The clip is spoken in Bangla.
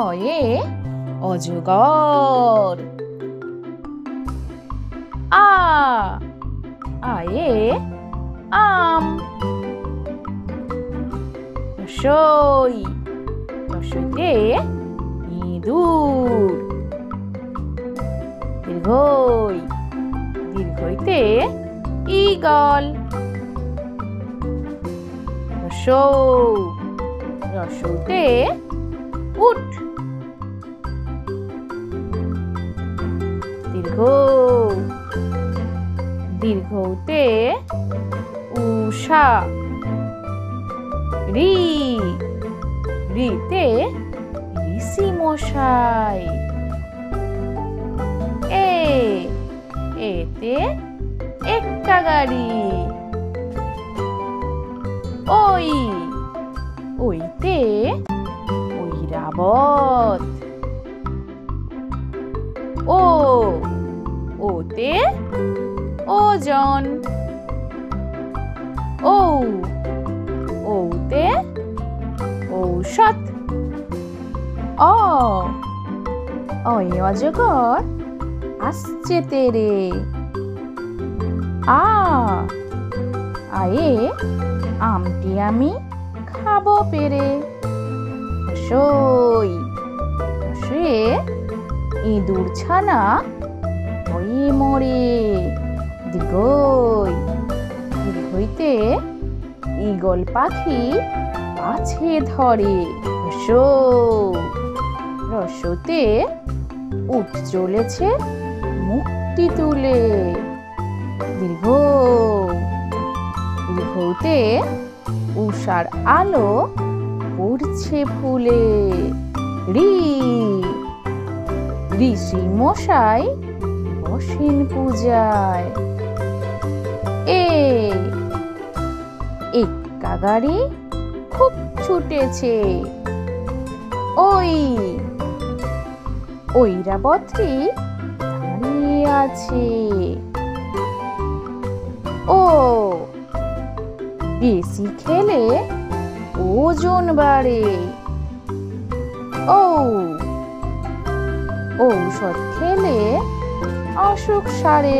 অয়ে অজগর। আয়ে আম। রসইতে ইঁদুর। দীর্ঘইতে ঈগল। রসৌতে উট। দীর্ঘৌতে উষা। রিতে ঋষি মশাই। এতে এক্কা গাড়ি। ওইতে ঐরাবত। ওতে ওজন। ওতে ঔষধ। অয়ে অজগর আসছে তেরে। আয়ে আমটি আমি খাবো পেরে। রসয়ে ইঁদুর ছানা হয়ে মরে। দীর্ঘইতে ঈগল পাখি পাছে ধরে। রসতে উঠ চলেছে মুক্তি তুলে। দীর্ঘতে উষার আলো পড়ছে ফুলে। ঋষি মশাই বসেন পূজায়। এক্কা গাড়ি খুব ছুটেছে। ঐরাবতী দাঁড়িয়ে আছে। বেশি খেলে ওজন বাড়ে। ঔষধ খেলে অসুখ সারে।